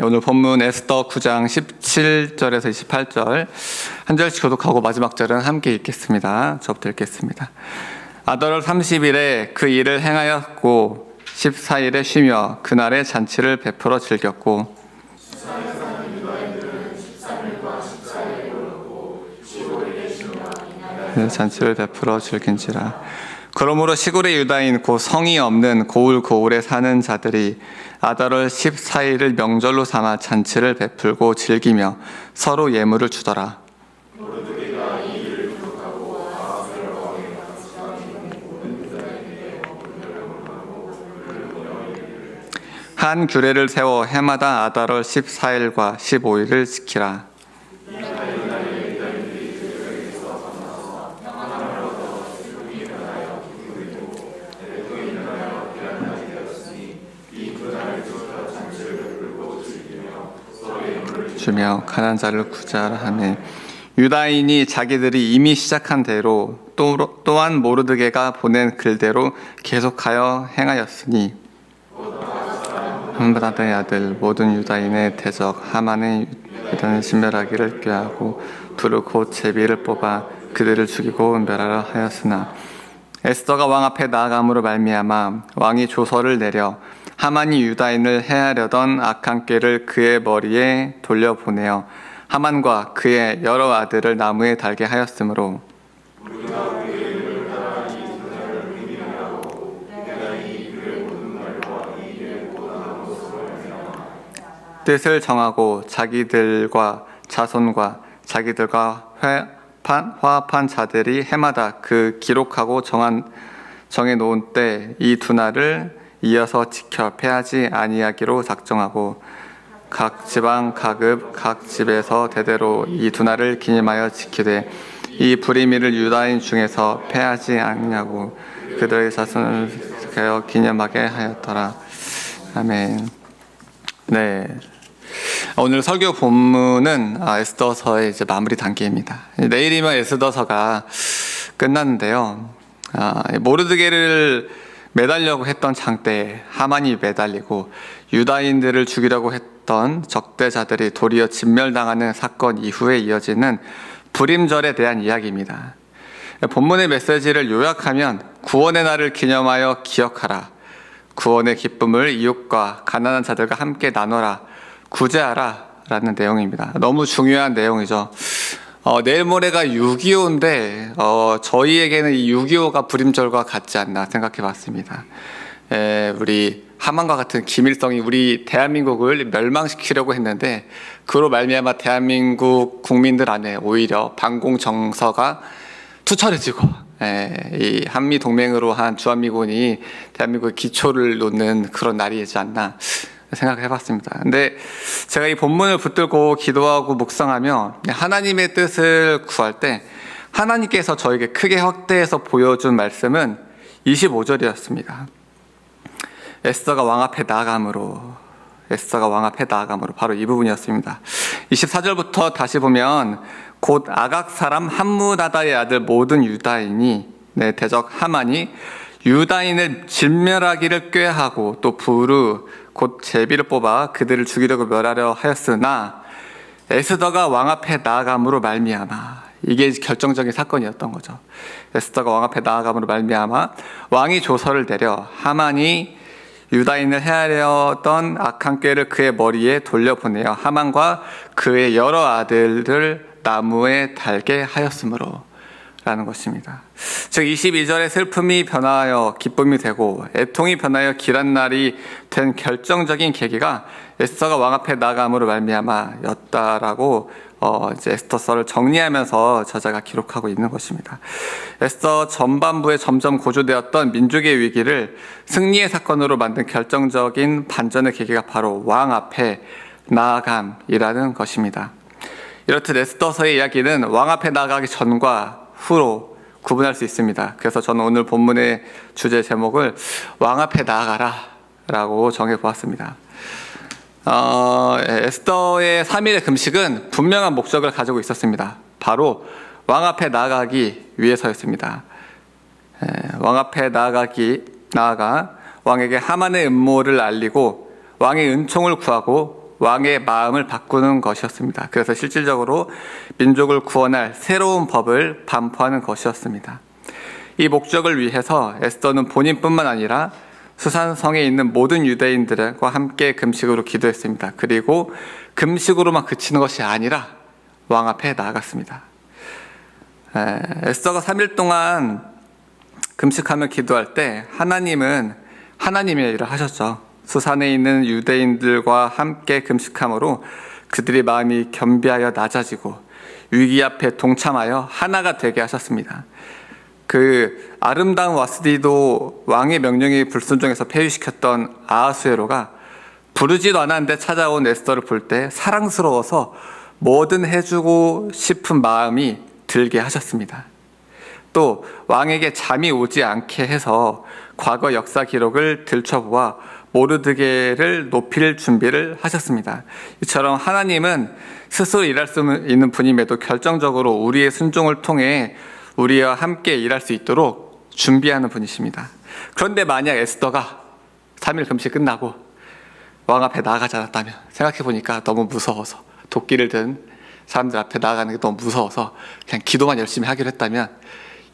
오늘 본문 에스더 9장 17절에서 28절 한 절씩 교독하고 마지막 절은 함께 읽겠습니다. 저부터 읽겠습니다. 아더월 30일에 그 일을 행하였고 14일에 쉬며 그날에 잔치를 베풀어 즐겼고 잔치를 베풀어 즐긴지라. 그러므로 시골의 유다인 곧 성이 없는 고울고울에 사는 자들이 아달월 14일을 명절로 삼아 잔치를 베풀고 즐기며 서로 예물을 주더라. 한 규례를 세워 해마다 아달월 14일과 15일을 지키라. 주며 가난한 자를 구제하라 하매 유다인이 자기들이 이미 시작한 대로 또한 모르드게가 보낸 글대로 계속하여 행하였으니 함바다의 아들 모든 유다인의 대적 하만의 유다는 신멸하기를 꾀하고 두루 곧 제비를 뽑아 그들을 죽이고 멸하라 하였으나 에스더가 왕 앞에 나아감으로 말미암아 왕이 조서를 내려 하만이 유다인을 해하려던 악한 꾀를 그의 머리에 돌려보내어 하만과 그의 여러 아들을 나무에 달게 하였으므로 뜻을 정하고 자기들과 자손과 자기들과 화합한 자들이 해마다 그 기록하고 정해놓은 때 이 두 날을 이어서 지켜 패하지 아니하기로 작정하고 각 지방 각 집에서 대대로 이 두 날을 기념하여 지키되 이 불임일을 유다인 중에서 패하지 않냐고 그들의 자손을 지켜 기념하게 하였더라. 아멘. 네. 오늘 설교 본문은 에스더서의 이제 마무리 단계입니다. 내일이면 에스더서가 끝났는데요. 모르드게를 매달려고 했던 장대에 하만이 매달리고 유다인들을 죽이려고 했던 적대자들이 도리어 진멸당하는 사건 이후에 이어지는 불임절에 대한 이야기입니다. 본문의 메시지를 요약하면 구원의 날을 기념하여 기억하라. 구원의 기쁨을 이웃과 가난한 자들과 함께 나눠라. 구제하라 라는 내용입니다. 너무 중요한 내용이죠. 내일 모레가 6.25인데 저희에게는 이 6.25가 불임절과 같지 않나 생각해 봤습니다. 우리 하만과 같은 김일성이 우리 대한민국을 멸망시키려고 했는데 그로 말미암아 대한민국 국민들 안에 오히려 반공 정서가 투철해지고 이 한미 동맹으로 한 주한미군이 대한민국의 기초를 놓는 그런 날이지 않나 생각해 봤습니다. 근데 제가 이 본문을 붙들고 기도하고 묵상하며 하나님의 뜻을 구할 때 하나님께서 저에게 크게 확대해서 보여준 말씀은 25절이었습니다. 에스더가 왕 앞에 나아감으로 바로 이 부분이었습니다. 24절부터 다시 보면 곧 아각 사람 함무다다의 아들 모든 유다인이 대적 하만이 유다인을 진멸하기를 꾀하고 또 부르 곧 제비를 뽑아 그들을 죽이려고 멸하려 하였으나 에스더가 왕 앞에 나아감으로 말미암아 이게 결정적인 사건이었던 거죠. 에스더가 왕 앞에 나아감으로 말미암아 왕이 조서를 내려 하만이 유다인을 해하려던 악한 꾀를 그의 머리에 돌려보내어 하만과 그의 여러 아들을 나무에 달게 하였으므로 라는 것입니다. 즉 22절의 슬픔이 변하여 기쁨이 되고 애통이 변하여 길한 날이 된 결정적인 계기가 에스더가 왕 앞에 나아감으로 말미암아였다라고 이제 에스더서를 정리하면서 저자가 기록하고 있는 것입니다. 에스더 전반부에 점점 고조되었던 민족의 위기를 승리의 사건으로 만든 결정적인 반전의 계기가 바로 왕 앞에 나아감이라는 것입니다. 이렇듯 에스더서의 이야기는 왕 앞에 나아가기 전과 후로 구분할 수 있습니다. 그래서 저는 오늘 본문의 주제 제목을 왕 앞에 나아가라 라고 정해보았습니다. 에스더의 3일의 금식은 분명한 목적을 가지고 있었습니다. 바로 왕 앞에 나아가기 위해서였습니다. 왕 앞에 나아가 왕에게 하만의 음모를 알리고 왕의 은총을 구하고 왕의 마음을 바꾸는 것이었습니다. 그래서 실질적으로 민족을 구원할 새로운 법을 반포하는 것이었습니다. 이 목적을 위해서 에스더는 본인뿐만 아니라 수산성에 있는 모든 유대인들과 함께 금식으로 기도했습니다. 그리고 금식으로만 그치는 것이 아니라 왕 앞에 나아갔습니다. 에스더가 3일 동안 금식하며 기도할 때 하나님은 하나님의 일을 하셨죠. 수산에 있는 유대인들과 함께 금식함으로 그들의 마음이 겸비하여 낮아지고 위기 앞에 동참하여 하나가 되게 하셨습니다. 그 아름다운 와스디도 왕의 명령에 불순종해서 폐위시켰던 아하수에로가 부르지도 않았는데 찾아온 에스더를 볼 때 사랑스러워서 뭐든 해주고 싶은 마음이 들게 하셨습니다. 또 왕에게 잠이 오지 않게 해서 과거 역사 기록을 들춰보아 모르드게를 높일 준비를 하셨습니다. 이처럼 하나님은 스스로 일할 수 있는 분임에도 결정적으로 우리의 순종을 통해 우리와 함께 일할 수 있도록 준비하는 분이십니다. 그런데 만약 에스더가 3일 금식 끝나고 왕 앞에 나아가지 않았다면, 생각해보니까 너무 무서워서, 도끼를 든 사람들 앞에 나아가는 게 너무 무서워서 그냥 기도만 열심히 하기로 했다면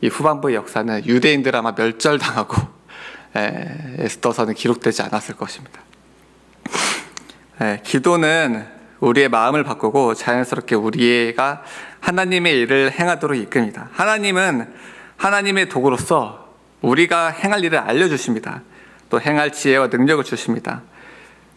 이 후반부의 역사는 유대인들 아마 멸절당하고 에스더서는 기록되지 않았을 것입니다. 기도는 우리의 마음을 바꾸고 자연스럽게 우리가 하나님의 일을 행하도록 이끕니다. 하나님은 하나님의 도구로서 우리가 행할 일을 알려주십니다. 또 행할 지혜와 능력을 주십니다.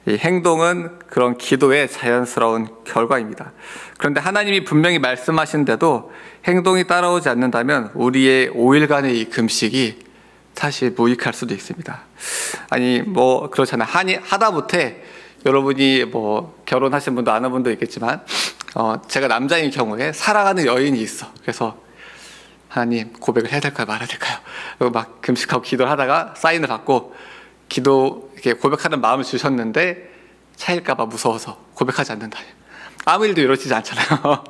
이 행동은 그런 기도의 자연스러운 결과입니다. 그런데 하나님이 분명히 말씀하신데도 행동이 따라오지 않는다면 우리의 5일간의 이 금식이 사실 무익할 수도 있습니다. 아니 뭐 그렇잖아요. 하다못해 여러분이 뭐 결혼하신 분도 안 한 분도 있겠지만 제가 남자인 경우에 사랑하는 여인이 있어. 그래서 하나님 고백을 해야 될까요 말아야 될까요? 그리고 막 금식하고 기도를 하다가 사인을 받고 기도 이렇게 고백하는 마음을 주셨는데 차일까봐 무서워서 고백하지 않는다. 아무 일도 이루어지지 않잖아요.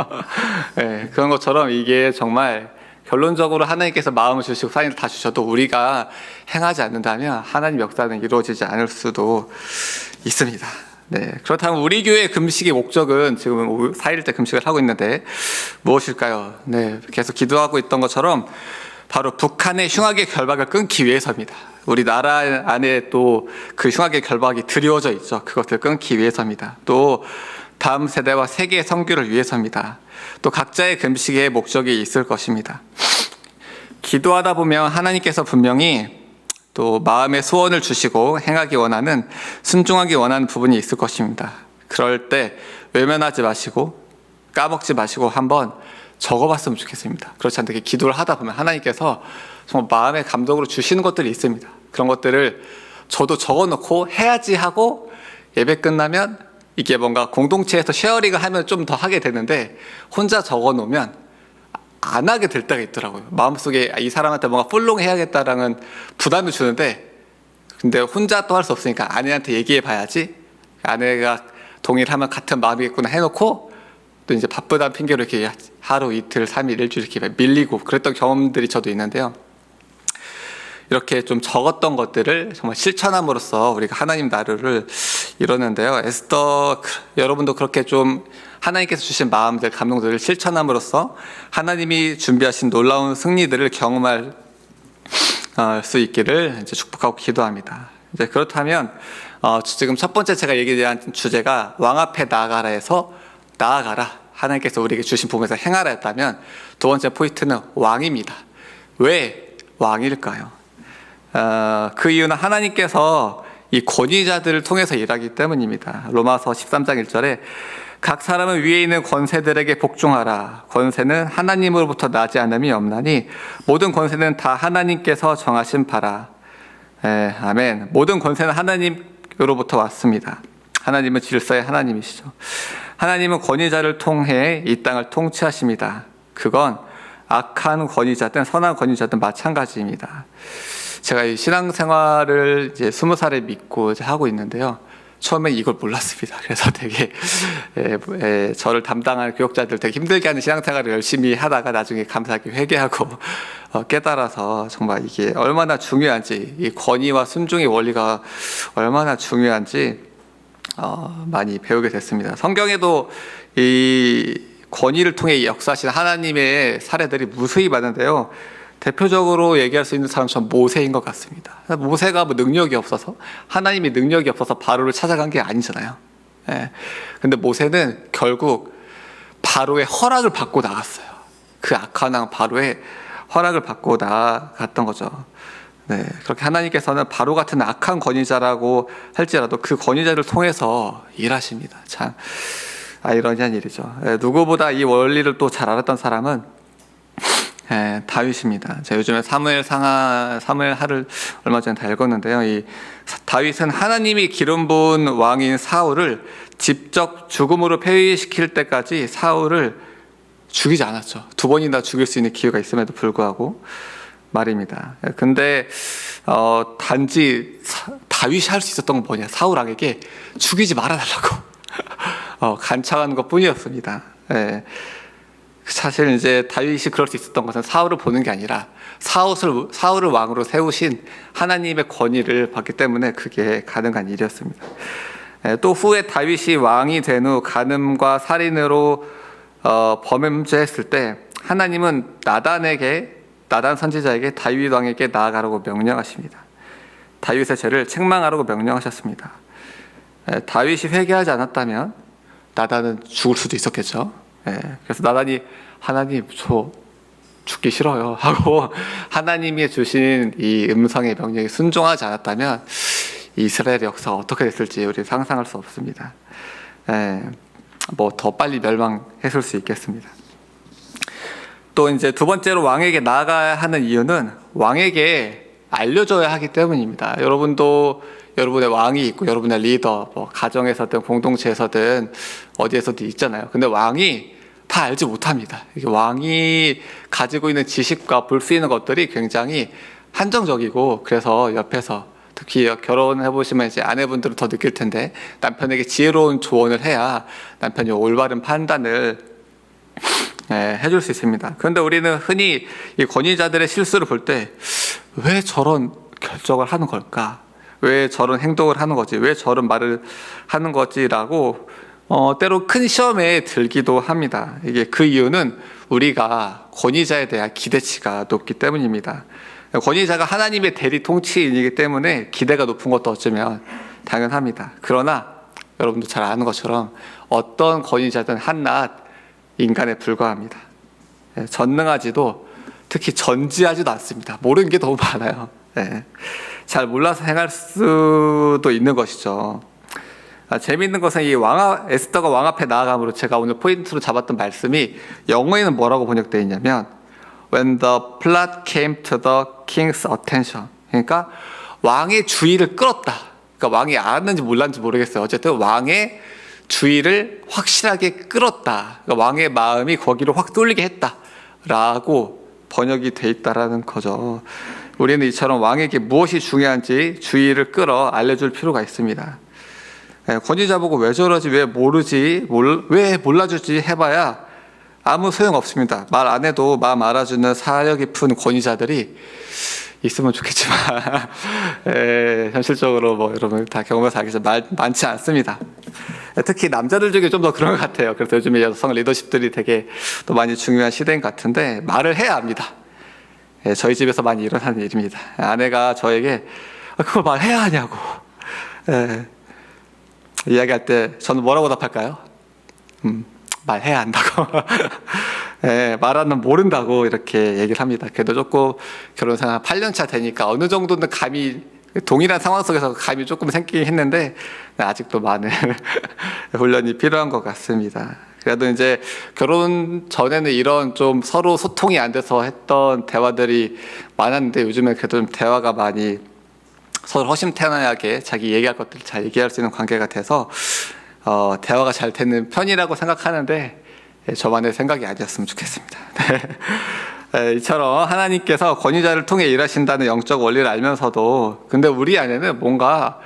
네, 그런 것처럼 이게 정말 결론적으로 하나님께서 마음을 주시고 사인을 다 주셔도 우리가 행하지 않는다면 하나님 역사는 이루어지지 않을 수도 있습니다. 네, 그렇다면 우리 교회 금식의 목적은 지금 4일째 금식을 하고 있는데 무엇일까요? 네, 계속 기도하고 있던 것처럼 바로 북한의 흉악의 결박을 끊기 위해서입니다. 우리나라 안에 또 그 흉악의 결박이 드리워져 있죠. 그것을 끊기 위해서입니다. 또 다음 세대와 세계의 선교를 위해서입니다. 또 각자의 금식의 목적이 있을 것입니다. 기도하다 보면 하나님께서 분명히 또 마음의 소원을 주시고 행하기 원하는, 순종하기 원하는 부분이 있을 것입니다. 그럴 때 외면하지 마시고 까먹지 마시고 한번 적어봤으면 좋겠습니다. 그렇지 않게 기도를 하다 보면 하나님께서 정말 마음의 감동으로 주시는 것들이 있습니다. 그런 것들을 저도 적어놓고 해야지 하고 예배 끝나면 이게 뭔가 공동체에서 쉐어링을 하면 좀 더 하게 되는데 혼자 적어놓으면 안 하게 될 때가 있더라고요. 마음속에 이 사람한테 뭔가 풀롱 해야겠다라는 부담을 주는데 근데 혼자 또 할 수 없으니까 아내한테 얘기해 봐야지, 아내가 동의를 하면 같은 마음이겠구나 해놓고 또 이제 바쁘다는 핑계로 이렇게 하루 이틀 3일 일주일 이렇게 밀리고 그랬던 경험들이 저도 있는데요. 이렇게 좀 적었던 것들을 정말 실천함으로써 우리가 하나님 나라를 이뤘는데요. 에스더 여러분도 그렇게 좀 하나님께서 주신 마음들, 감동들을 실천함으로써 하나님이 준비하신 놀라운 승리들을 경험할 수 있기를 이제 축복하고 기도합니다. 이제 그렇다면 지금 첫 번째 제가 얘기한 주제가 왕 앞에 나아가라에서 나아가라, 하나님께서 우리에게 주신 부분에서 행하라 했다면 두 번째 포인트는 왕입니다. 왜 왕일까요? 그 이유는 하나님께서 이 권위자들을 통해서 일하기 때문입니다. 로마서 13장 1절에 각 사람은 위에 있는 권세들에게 복종하라. 권세는 하나님으로부터 나지 않음이 없나니 모든 권세는 다 하나님께서 정하신 바라. 아멘. 모든 권세는 하나님으로부터 왔습니다. 하나님은 질서의 하나님이시죠. 하나님은 권위자를 통해 이 땅을 통치하십니다. 그건 악한 권위자든 선한 권위자든 마찬가지입니다. 제가 이 신앙생활을 이제 20살에 믿고 이제 하고 있는데요. 처음에 이걸 몰랐습니다. 그래서 되게 저를 담당하는 교역자들 되게 힘들게 하는 신앙생활을 열심히 하다가 나중에 감사하게 회개하고 깨달아서 정말 이게 얼마나 중요한지, 이 권위와 순종의 원리가 얼마나 중요한지 많이 배우게 됐습니다. 성경에도 이 권위를 통해 역사하신 하나님의 사례들이 무수히 많은데요. 대표적으로 얘기할 수 있는 사람은 전 모세인 것 같습니다. 모세가 뭐 능력이 없어서, 하나님이 능력이 없어서 바로를 찾아간 게 아니잖아요. 예. 근데 모세는 결국 바로의 허락을 받고 나갔어요. 그 악한 왕 바로의 허락을 받고 나갔던 거죠. 네, 그렇게 하나님께서는 바로 같은 악한 권위자라고 할지라도 그 권위자를 통해서 일하십니다. 참 아이러니한 일이죠. 누구보다 이 원리를 또 잘 알았던 사람은 다윗입니다. 제가 요즘에 사무엘하를 얼마 전에 다 읽었는데요. 이 다윗은 하나님이 기름 부은 왕인 사울을 직접 죽음으로 폐위시킬 때까지 사울을 죽이지 않았죠. 2번이나 죽일 수 있는 기회가 있음에도 불구하고 말입니다. 근데 단지 다윗이 할 수 있었던 건 뭐냐? 사울 왕에게 죽이지 말아달라고 간청하는 것 뿐이었습니다. 예. 사실 이제 다윗이 그럴 수 있었던 것은 사울을 보는 게 아니라 사울을 왕으로 세우신 하나님의 권위를 받기 때문에 그게 가능한 일이었습니다. 또 후에 다윗이 왕이 된 후 간음과 살인으로 범죄했을 때 하나님은 나단 선지자에게 다윗 왕에게 나아가라고 명령하십니다. 다윗의 죄를 책망하라고 명령하셨습니다. 다윗이 회개하지 않았다면 나단은 죽을 수도 있었겠죠. 그래서 나단이 하나님 저 죽기 싫어요 하고 하나님이 주신 이 음성의 명령에 순종하지 않았다면 이스라엘의 역사가 어떻게 됐을지 우리 상상할 수 없습니다. 뭐 더 빨리 멸망했을 수 있겠습니다. 또 이제 두 번째로 왕에게 나아가야 하는 이유는 왕에게 알려줘야 하기 때문입니다. 여러분도 여러분의 왕이 있고 여러분의 리더, 뭐 가정에서든 공동체에서든 어디에서도 있잖아요. 근데 왕이 다 알지 못합니다. 이게 왕이 가지고 있는 지식과 볼 수 있는 것들이 굉장히 한정적이고, 그래서 옆에서 특히 결혼해 보시면 이제 아내분들은 더 느낄 텐데 남편에게 지혜로운 조언을 해야 남편이 올바른 판단을 해줄 수 있습니다. 그런데 우리는 흔히 이 권위자들의 실수를 볼 때 왜 저런 결정을 하는 걸까? 왜 저런 행동을 하는 거지? 왜 저런 말을 하는 거지라고 때로 큰 시험에 들기도 합니다. 이게 그 이유는 우리가 권위자에 대한 기대치가 높기 때문입니다. 권위자가 하나님의 대리 통치인이기 때문에 기대가 높은 것도 어쩌면 당연합니다. 그러나 여러분도 잘 아는 것처럼 어떤 권위자든 한낱 인간에 불과합니다. 전능하지도 특히 전지하지도 않습니다. 모르는 게 너무 많아요. 잘 몰라서 행할 수도 있는 것이죠. 재미있는 것은 이 에스더가 왕 앞에 나아감으로 제가 오늘 포인트로 잡았던 말씀이 영어에는 뭐라고 번역되어 있냐면 When the plot came to the king's attention. 그러니까 왕의 주의를 끌었다. 그러니까 왕이 알았는지 몰랐는지 모르겠어요. 어쨌든 왕의 주의를 확실하게 끌었다. 그러니까 왕의 마음이 거기로 확 쏠리게 했다라고 번역이 돼 있다라는 거죠. 우리는 이처럼 왕에게 무엇이 중요한지 주의를 끌어 알려줄 필요가 있습니다. 권위자 보고 왜 저러지, 왜 모르지, 왜 몰라주지 해봐야 아무 소용 없습니다. 말 안 해도 마음 알아주는 사려 깊은 권위자들이 있으면 좋겠지만 현실적으로 뭐 여러분 다 경험해서 알겠지만 많지 않습니다. 특히 남자들 중에 좀 더 그런 것 같아요. 그래서 요즘에 여성 리더십들이 되게 또 많이 중요한 시대인 것 같은데 말을 해야 합니다. 저희 집에서 많이 일어나는 일입니다. 아내가 저에게 그걸 말해야 하냐고 이야기할 때 저는 뭐라고 답할까요? 말해야 한다고. 말하면 모른다고 이렇게 얘기를 합니다. 그래도 조금 결혼 생활 8년차 되니까 어느 정도는 감이, 동일한 상황 속에서 감이 조금 생기긴 했는데 아직도 많은 훈련이 필요한 것 같습니다. 그래도 이제 결혼 전에는 이런 좀 서로 소통이 안 돼서 했던 대화들이 많았는데 요즘에 그래도 좀 대화가 많이 서로 허심탄회하게 자기 얘기할 것들을 잘 얘기할 수 있는 관계가 돼서 대화가 잘 되는 편이라고 생각하는데 저만의 생각이 아니었으면 좋겠습니다. 이처럼 하나님께서 권위자를 통해 일하신다는 영적 원리를 알면서도 근데 우리 안에는 뭔가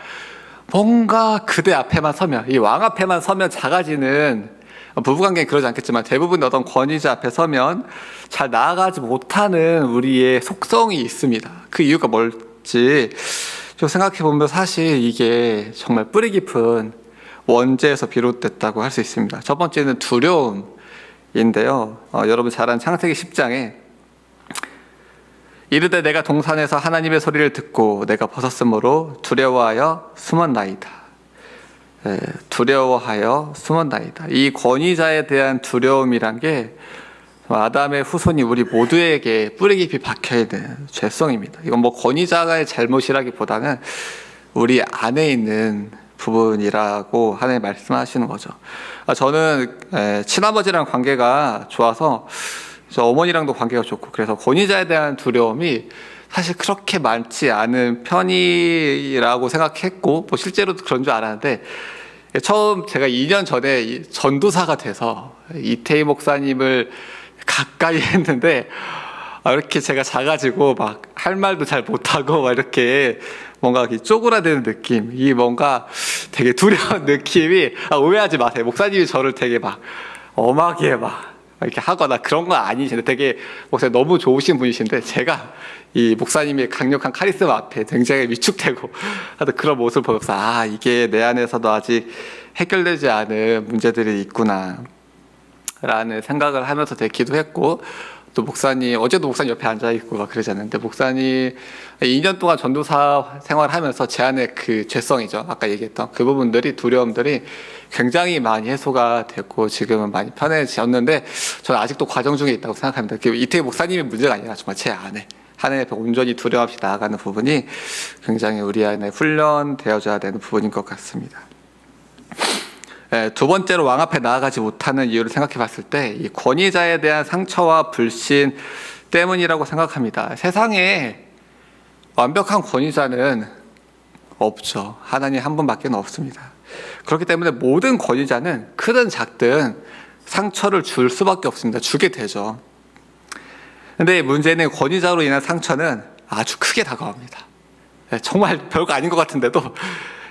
그대 앞에만 서면, 이 왕 앞에만 서면 작아지는, 부부관계는 그러지 않겠지만 대부분 어떤 권위자 앞에 서면 잘 나아가지 못하는 우리의 속성이 있습니다. 그 이유가 뭘지 좀 생각해 보면 사실 이게 정말 뿌리 깊은 원죄에서 비롯됐다고 할 수 있습니다. 첫 번째는 두려움인데요. 여러분 잘 아는 창세기 10장에 이르되 내가 동산에서 하나님의 소리를 듣고 내가 벗었으므로 두려워하여 숨었나이다. 두려워하여 숨었나이다. 이 권위자에 대한 두려움이란 게 아담의 후손이 우리 모두에게 뿌리 깊이 박혀있는 죄성입니다. 이건 뭐 권위자의 잘못이라기보다는 우리 안에 있는 부분이라고 하나님 말씀하시는 거죠. 저는 친아버지랑 관계가 좋아서 저 어머니랑도 관계가 좋고 그래서 권위자에 대한 두려움이 사실 그렇게 많지 않은 편이라고 생각했고 뭐 실제로도 그런 줄 알았는데 처음 제가 2년 전에 전도사가 돼서 이태희 목사님을 가까이 했는데 이렇게 제가 작아지고 막 할 말도 잘 못하고 막 이렇게 뭔가 쪼그라드는 느낌, 이 뭔가 되게 두려운 느낌이 오해하지 마세요. 목사님이 저를 되게 막 엄하게 막 이렇게 하거나 그런 건 아니신데 되게 목사님 너무 좋으신 분이신데 제가 이 목사님의 강력한 카리스마 앞에 굉장히 위축되고 하여튼 그런 모습을 보면서 이게 내 안에서도 아직 해결되지 않은 문제들이 있구나 라는 생각을 하면서 되게 기도했고 또 목사님 어제도 목사님 옆에 앉아있고 막 그러지 않는데 목사님 2년 동안 전도사 생활을 하면서 제 안에 그 죄성이죠 아까 얘기했던 그 부분들이 두려움들이 굉장히 많이 해소가 됐고 지금은 많이 편해졌는데 저는 아직도 과정 중에 있다고 생각합니다. 이태희 목사님의 문제가 아니라 정말 제 안에 하나님 앞에 온전히 두려움 없이 나아가는 부분이 굉장히 우리 안에 훈련되어져야 되는 부분인 것 같습니다. 두 번째로 왕 앞에 나아가지 못하는 이유를 생각해 봤을 때 이 권위자에 대한 상처와 불신 때문이라고 생각합니다. 세상에 완벽한 권위자는 없죠. 하나님 한 분밖에 없습니다. 그렇기 때문에 모든 권위자는 크든 작든 상처를 줄 수밖에 없습니다. 주게 되죠. 근데 문제는 권위자로 인한 상처는 아주 크게 다가옵니다. 정말 별거 아닌 것 같은데도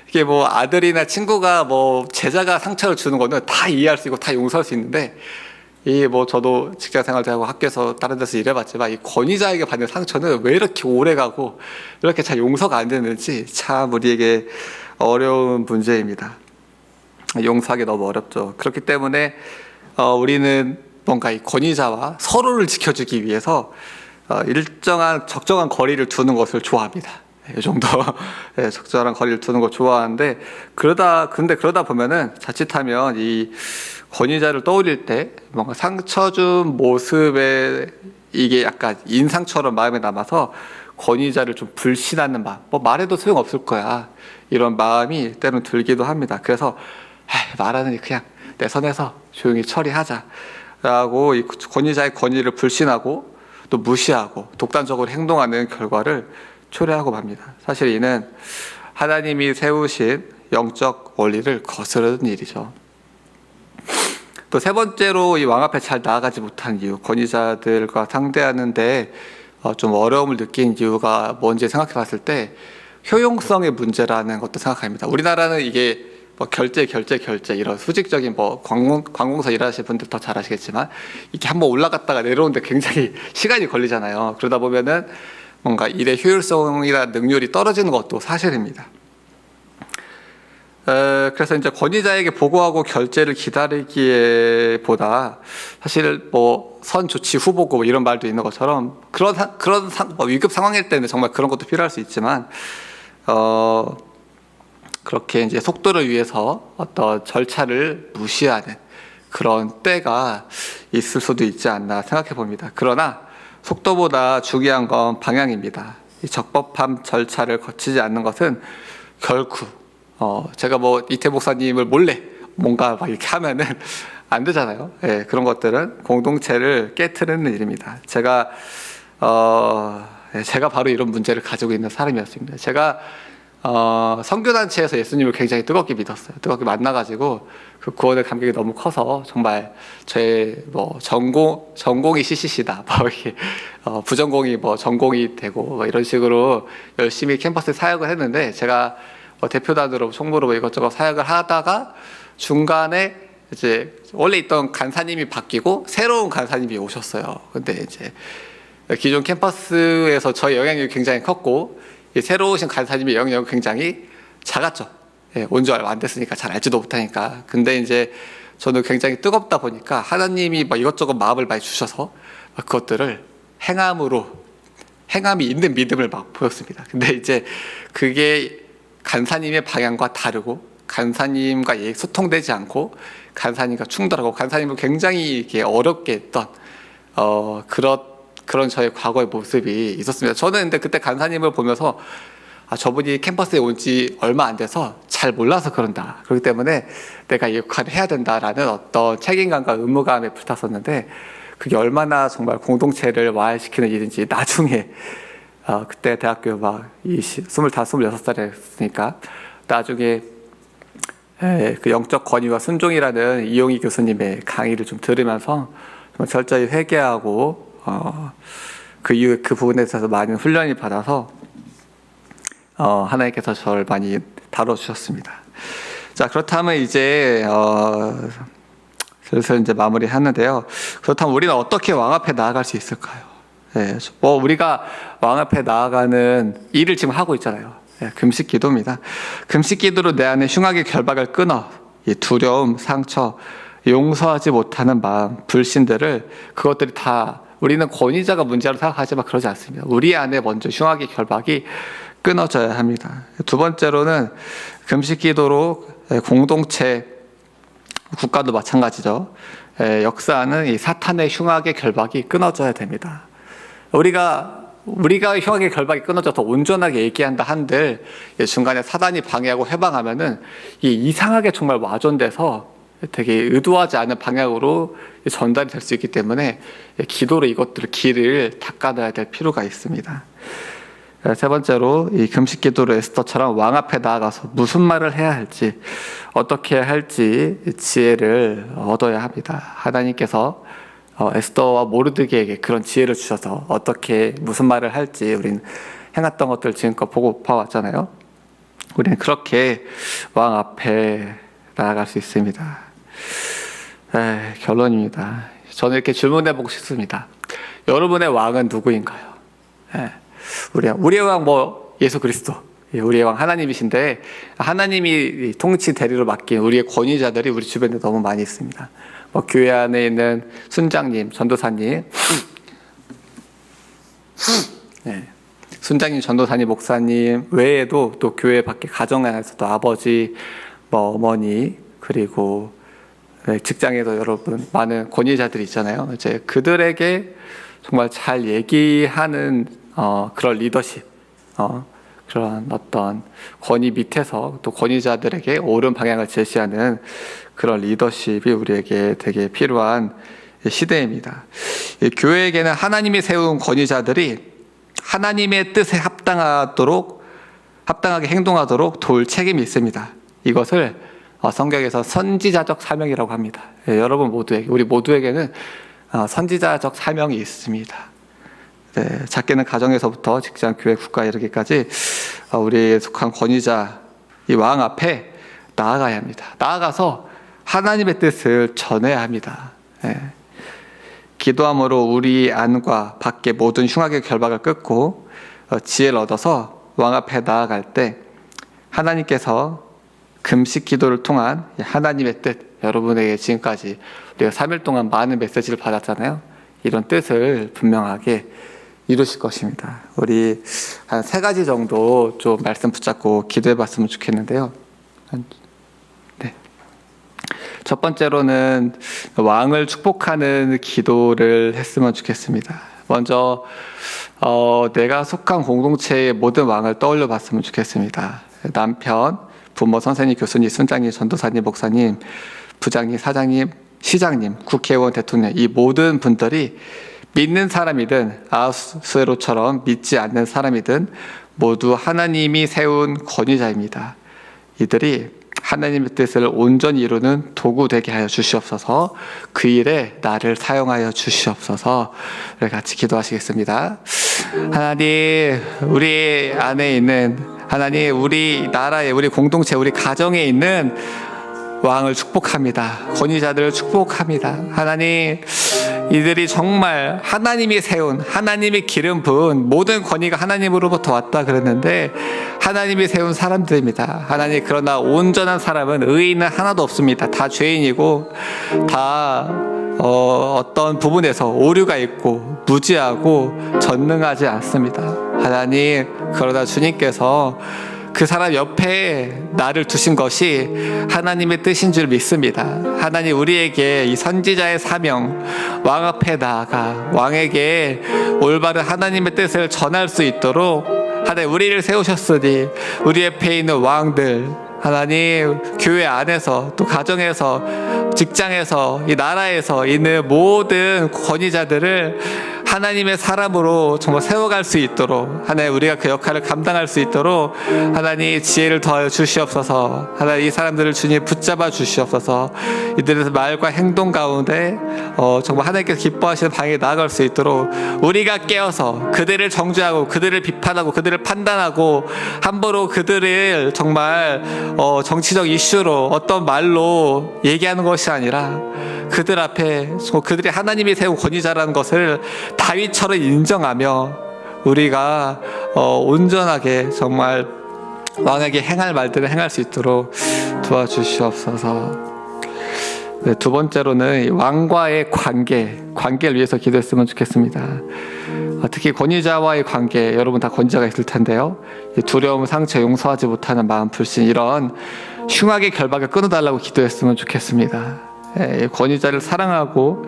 이게 뭐 아들이나 친구가 뭐 제자가 상처를 주는 거는 다 이해할 수 있고 다 용서할 수 있는데 이 뭐 저도 직장 생활도 하고 학교에서 다른 데서 일해봤지만 이 권위자에게 받는 상처는 왜 이렇게 오래 가고 이렇게 잘 용서가 안 되는지 참 우리에게 어려운 문제입니다. 용서하기 너무 어렵죠. 그렇기 때문에 우리는 뭔가 이 권위자와 서로를 지켜주기 위해서 일정한 적정한 거리를 두는 것을 좋아합니다. 이 정도 적절한 거리를 두는 거 좋아하는데 그러다 보면은 자칫하면 이 권위자를 떠올릴 때 뭔가 상처 준 모습에 이게 약간 인상처럼 마음에 남아서 권위자를 좀 불신하는 마음, 뭐 말해도 소용없을 거야 이런 마음이 때론 들기도 합니다. 그래서 말하느니 그냥 내 선에서 조용히 처리하자라고 이 권위자의 권위를 불신하고 또 무시하고 독단적으로 행동하는 결과를 초래하고 맙니다. 사실 이는 하나님이 세우신 영적 원리를 거스르는 일이죠. 또 세 번째로 이 왕 앞에 잘 나아가지 못한 이유, 권위자들과 상대하는데 좀 어려움을 느낀 이유가 뭔지 생각해 봤을 때 효용성의 문제라는 것도 생각합니다. 우리나라는 이게 뭐 결제 이런 수직적인 뭐 관공서 일하시는 분들 더 잘 아시겠지만 이렇게 한번 올라갔다가 내려오는데 굉장히 시간이 걸리잖아요. 그러다 보면은 뭔가 일의 효율성이나 능률이 떨어지는 것도 사실입니다. 그래서 이제 권위자에게 보고하고 결제를 기다리기보다 사실 뭐 선 조치 후보고 이런 말도 있는 것처럼 뭐 위급 상황일 때는 정말 그런 것도 필요할 수 있지만 그렇게 이제 속도를 위해서 어떤 절차를 무시하는 그런 때가 있을 수도 있지 않나 생각해 봅니다. 그러나 속도보다 중요한 건 방향입니다. 이 적법한 절차를 거치지 않는 것은 결코 제가 뭐 이태 목사님을 몰래 뭔가 막 이렇게 하면은 안 되잖아요. 그런 것들은 공동체를 깨트리는 일입니다. 제가 바로 이런 문제를 가지고 있는 사람이었습니다. 제가 선교단체에서 예수님을 굉장히 뜨겁게 믿었어요. 뜨겁게 만나가지고 그 구원의 감격이 너무 커서 정말 제 뭐 전공이 CCC다, 뭐 이렇게 부전공이 뭐 전공이 되고 뭐 이런 식으로 열심히 캠퍼스에 사역을 했는데 제가 대표단으로 총무로 뭐 이것저것 사역을 하다가 중간에 이제 원래 있던 간사님이 바뀌고 새로운 간사님이 오셨어요. 근데 이제 기존 캠퍼스에서 저의 영향력이 굉장히 컸고 새로 오신 간사님의 영향력이 굉장히 작았죠. 온 지 얼마 안 됐으니까 잘 알지도 못하니까. 근데 이제 저는 굉장히 뜨겁다 보니까 하나님이 뭐 이것저것 마음을 많이 주셔서 그것들을 행함이 있는 믿음을 막 보였습니다. 근데 이제 그게 간사님의 방향과 다르고 간사님과 소통되지 않고 간사님과 충돌하고 간사님을 굉장히 이렇게 어렵게 했던 그런 저의 과거의 모습이 있었습니다. 저는 근데 그때 간사님을 보면서 저분이 캠퍼스에 온 지 얼마 안 돼서 잘 몰라서 그런다. 그렇기 때문에 내가 이 역할을 해야 된다라는 어떤 책임감과 의무감에 불탔었는데 그게 얼마나 정말 공동체를 와해시키는 일인지 나중에 그때 대학교 막 25, 26살이었으니까 나중에 그 영적 권위와 순종이라는 이용희 교수님의 강의를 좀 들으면서 좀 철저히 회개하고 그 이후에 그 부분에 있어서 많은 훈련을 받아서 하나님께서 저를 많이 다뤄주셨습니다. 자, 그렇다면 이제 슬슬 이제 마무리하는데요. 그렇다면 우리는 어떻게 왕 앞에 나아갈 수 있을까요? 뭐 우리가 왕 앞에 나아가는 일을 지금 하고 있잖아요. 금식 기도입니다. 금식 기도로 내 안에 흉악의 결박을 끊어 이 두려움, 상처, 용서하지 못하는 마음, 불신들을 그것들이 다 우리는 권위자가 문제로 생각하지만 그러지 않습니다. 우리 안에 먼저 흉악의 결박이 끊어져야 합니다. 두 번째로는 금식 기도로 공동체, 국가도 마찬가지죠. 역사하는 이 사탄의 흉악의 결박이 끊어져야 됩니다. 우리가 흉악의 결박이 끊어져서 온전하게 얘기한다 한들 중간에 사단이 방해하고 해방하면은 이상하게 정말 와전돼서 되게 의도하지 않은 방향으로 전달이 될 수 있기 때문에 기도로 이것들을 길을 닦아놔야 될 필요가 있습니다. 세 번째로 이 금식 기도로 에스더처럼 왕 앞에 나아가서 무슨 말을 해야 할지 어떻게 해야 할지 지혜를 얻어야 합니다. 하나님께서 에스더와 모르드게에게 그런 지혜를 주셔서 어떻게 무슨 말을 할지 우리는 행했던 것들 지금껏 보고 봐왔잖아요. 우리는 그렇게 왕 앞에 나아갈 수 있습니다. 결론입니다. 저는 이렇게 질문해보고 싶습니다. 여러분의 왕은 누구인가요? 우리의 왕 예수 그리스도, 우리의 왕 하나님이신데 하나님이 통치 대리로 맡긴 우리의 권위자들이 우리 주변에 너무 많이 있습니다. 교회 안에 있는 순장님, 전도사님, 순장님, 전도사님, 목사님 외에도 또 교회 밖에 가정 안에서도 아버지, 어머니, 그리고 직장에도 여러분 많은 권위자들이 있잖아요. 이제 그들에게 정말 잘 얘기하는 그런 리더십, 그런 어떤 권위 밑에서 또 권위자들에게 옳은 방향을 제시하는 그런 리더십이 우리에게 되게 필요한 시대입니다. 교회에게는 하나님이 세운 권위자들이 하나님의 뜻에 합당하게 행동하도록 도울 책임이 있습니다. 이것을 성경에서 선지자적 사명이라고 합니다. 여러분 모두에게, 우리 모두에게는 선지자적 사명이 있습니다. 작게는 가정에서부터 직장, 교회, 국가에 이르기까지 우리에 속한 권위자, 이 왕 앞에 나아가야 합니다. 나아가서 하나님의 뜻을 전해야 합니다. 기도함으로 우리 안과 밖의 모든 흉악의 결박을 끊고 지혜를 얻어서 왕 앞에 나아갈 때 하나님께서 금식 기도를 통한 하나님의 뜻, 여러분에게 지금까지 우리가 3일 동안 많은 메시지를 받았잖아요. 이런 뜻을 분명하게 이루실 것입니다. 우리 한 3가지 정도 좀 말씀 붙잡고 기도해 봤으면 좋겠는데요. 첫 번째로는 왕을 축복하는 기도를 했으면 좋겠습니다. 먼저 내가 속한 공동체의 모든 왕을 떠올려 봤으면 좋겠습니다. 남편, 부모, 선생님, 교수님, 순장님, 전도사님, 목사님, 부장님, 사장님, 시장님, 국회의원, 대통령, 이 모든 분들이 믿는 사람이든 아하수에로처럼 믿지 않는 사람이든 모두 하나님이 세운 권위자입니다. 이들이 하나님의 뜻을 온전히 이루는 도구 되게 하여 주시옵소서. 그 일에 나를 사용하여 주시옵소서. 같이 기도하시겠습니다. 하나님, 우리 안에 있는 하나님, 우리 나라에, 우리 공동체, 우리 가정에 있는 왕을 축복합니다. 권위자들을 축복합니다. 하나님, 이들이 정말 하나님이 세운, 하나님이 기름 부은 모든 권위가 하나님으로부터 왔다 그랬는데 하나님이 세운 사람들입니다. 하나님, 그러나 온전한 사람은 의인은 하나도 없습니다. 다 죄인이고 다 어떤 부분에서 오류가 있고 무지하고 전능하지 않습니다. 하나님, 그러나 주님께서 그 사람 옆에 나를 두신 것이 하나님의 뜻인 줄 믿습니다. 하나님, 우리에게 이 선지자의 사명, 왕 앞에 나아가 왕에게 올바른 하나님의 뜻을 전할 수 있도록 하나님 우리를 세우셨으니 우리 옆에 있는 왕들, 하나님 교회 안에서 또 가정에서 직장에서 이 나라에서 있는 모든 권위자들을 하나님의 사람으로 정말 세워갈 수 있도록, 하나님 우리가 그 역할을 감당할 수 있도록 하나님 지혜를 더하여 주시옵소서. 하나님 이 사람들을 주님 붙잡아 주시옵소서. 이들의 말과 행동 가운데 정말 하나님께서 기뻐하시는 방에 나아갈 수 있도록 우리가 깨어서 그들을 정죄하고 그들을 비판하고 그들을 판단하고 함부로 그들을 정말 정치적 이슈로 어떤 말로 얘기하는 것이 아니라 그들 앞에 그들이 하나님이 세운 권위자라는 것을 다윗처럼 인정하며 우리가 온전하게 정말 왕에게 행할 말들을 행할 수 있도록 도와주시옵소서. 네, 두 번째로는 왕과의 관계를 위해서 기도했으면 좋겠습니다. 특히 권위자와의 관계, 여러분 다 권위자가 있을 텐데요. 두려움, 상처, 용서하지 못하는 마음, 불신, 이런 흉악의 결박을 끊어달라고 기도했으면 좋겠습니다. 권위자를 사랑하고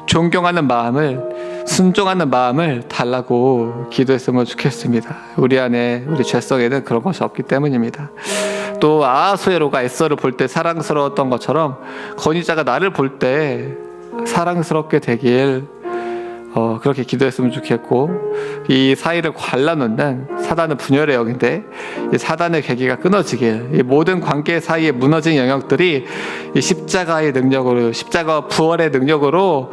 존경하는 마음을, 순종하는 마음을 달라고 기도했으면 좋겠습니다. 우리 안에, 우리 죄성에는 그런 것이 없기 때문입니다. 또 아하수에로가 에서를 볼 때 사랑스러웠던 것처럼 권위자가 나를 볼 때 사랑스럽게 되길 그렇게 기도했으면 좋겠고, 이 사이를 갈라놓는 사단은 분열의 영인데 이 사단의 계기가 끊어지길, 이 모든 관계 사이에 무너진 영역들이 이 십자가의 능력으로, 십자가와 부활의 능력으로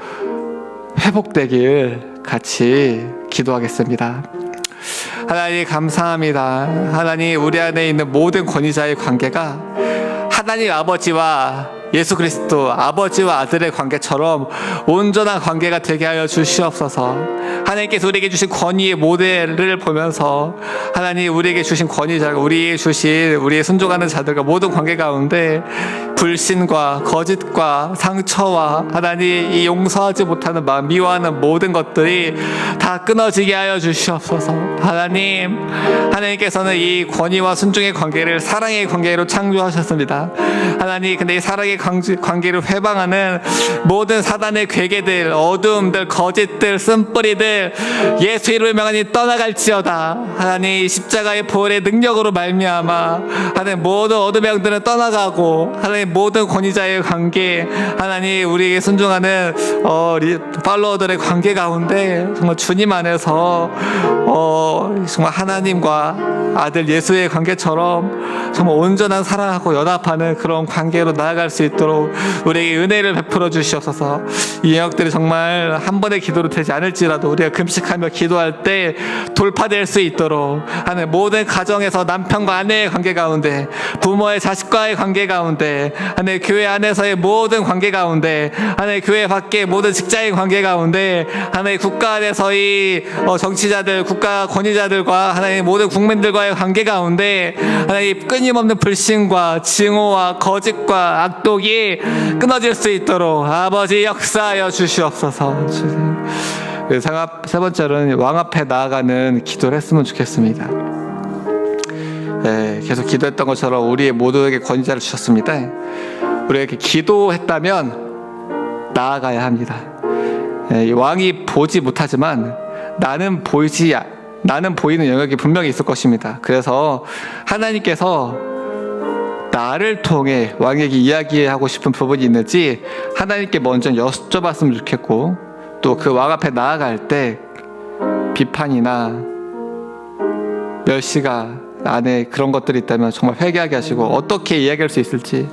회복되길 같이 기도하겠습니다. 하나님 감사합니다. 하나님, 우리 안에 있는 모든 권위자의 관계가 하나님 아버지와 예수 그리스도 아버지와 아들의 관계처럼 온전한 관계가 되게 하여 주시옵소서. 하나님께서 우리에게 주신 권위의 모델을 보면서 하나님 우리에게 주신 권위자, 우리의 순종하는 자들과 모든 관계 가운데 불신과 거짓과 상처와 하나님 이 용서하지 못하는 마음, 미워하는 모든 것들이 다 끊어지게 하여 주시옵소서. 하나님께서는 이 권위와 순종의 관계를 사랑의 관계로 창조하셨습니다. 하나님, 근데 이 사랑의 관계를 회방하는 모든 사단의 괴계들, 어두움들, 거짓들, 쓴뿌리들 예수 이름을 명하니 떠나갈지어다. 하나님, 십자가의 부활의 능력으로 말미암아 하나님 모든 어둠의 영들은 떠나가고, 하나님 모든 권위자의 관계, 하나님 우리에게 순종하는 팔로워들의 관계 가운데 정말 주님 안에서 정말 하나님과 아들 예수의 관계처럼 정말 온전한 사랑하고 연합하는 그런 관계로 나아갈 수 있도록 우리에게 은혜를 베풀어 주시옵소서. 이 영역들이 정말 한 번의 기도로 되지 않을지라도 우리가 금식하며 기도할 때 돌파될 수 있도록, 하나님 모든 가정에서 남편과 아내의 관계 가운데, 부모의 자식과의 관계 가운데, 하나님 교회 안에서의 모든 관계 가운데, 하나님 교회 밖의 모든 직장의 관계 가운데, 하나님 국가 안에서의 정치자들, 국가 권위자들과 하나님 모든 국민들과의 관계 가운데 하나님 끊임없는 불신과 증오와 거짓과 악독이 끊어질 수 있도록 아버지 역사하여 주시옵소서. 세 번째로는 왕 앞에 나아가는 기도를 했으면 좋겠습니다. 계속 기도했던 것처럼 우리 모두에게 권위자를 주셨습니다. 우리에게 기도했다면 나아가야 합니다. 왕이 보지 못하지만 나는 보이는 영역이 분명히 있을 것입니다. 그래서 하나님께서 나를 통해 왕에게 이야기하고 싶은 부분이 있는지 하나님께 먼저 여쭤봤으면 좋겠고, 또 그 왕 앞에 나아갈 때 비판이나 멸시가 안에 그런 것들이 있다면 정말 회개하게 하시고, 어떻게 이야기할 수 있을지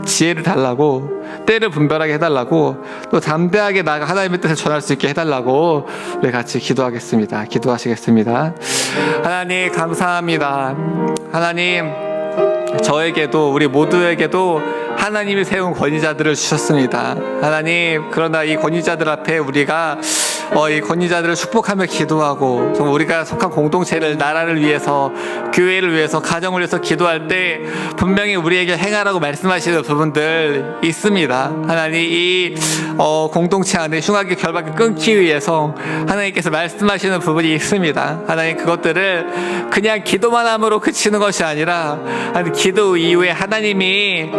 지혜를 달라고, 때를 분별하게 해달라고, 또 담대하게 나아가 하나님의 뜻을 전할 수 있게 해달라고 우리 같이 기도하시겠습니다. 하나님 감사합니다. 하나님, 저에게도 우리 모두에게도 하나님이 세운 권위자들을 주셨습니다. 하나님, 그러나 이 권위자들 앞에 우리가 이 권위자들을 축복하며 기도하고 정말 우리가 속한 공동체를, 나라를 위해서, 교회를 위해서, 가정을 위해서 기도할 때 분명히 우리에게 행하라고 말씀하시는 부분들 있습니다. 하나님, 이 공동체 안에 흉악의 결박을 끊기 위해서 하나님께서 말씀하시는 부분이 있습니다. 하나님, 그것들을 그냥 기도만 함으로 그치는 것이 아니라 기도 이후에 하나님이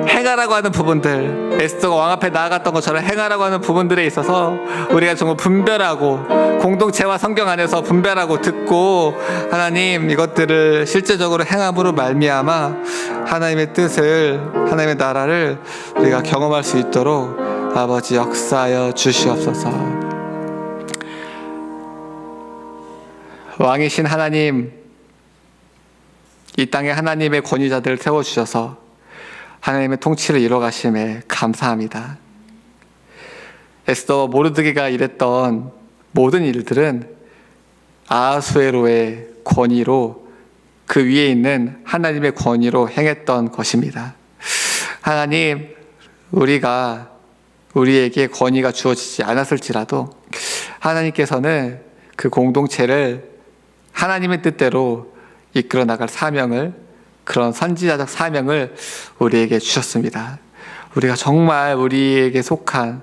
행하라고 하는 부분들, 에스더가 왕 앞에 나아갔던 것처럼 행하라고 하는 부분들에 있어서 우리가 정말 분별하고, 공동체와 성경 안에서 분별하고 듣고 하나님 이것들을 실제적으로 행함으로 말미암아 하나님의 뜻을, 하나님의 나라를 우리가 경험할 수 있도록 아버지 역사하여 주시옵소서. 왕이신 하나님, 이 땅에 하나님의 권위자들을 세워주셔서 하나님의 통치를 이뤄가심에 감사합니다. 에스더 모르드게가 일했던 모든 일들은 아하수에로의 권위로, 그 위에 있는 하나님의 권위로 행했던 것입니다. 하나님, 우리에게 권위가 주어지지 않았을지라도 하나님께서는 그 공동체를 하나님의 뜻대로 이끌어 나갈 사명을, 그런 선지자적 사명을 우리에게 주셨습니다. 우리가 정말 우리에게 속한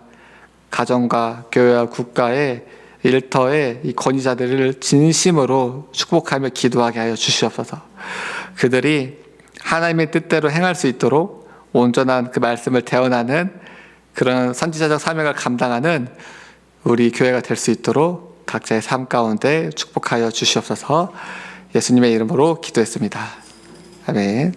가정과 교회와 국가의 일터의 이 권위자들을 진심으로 축복하며 기도하게 하여 주시옵소서. 그들이 하나님의 뜻대로 행할 수 있도록 온전한 그 말씀을 대언하는 그런 선지자적 사명을 감당하는 우리 교회가 될 수 있도록 각자의 삶 가운데 축복하여 주시옵소서. 예수님의 이름으로 기도했습니다. 아멘.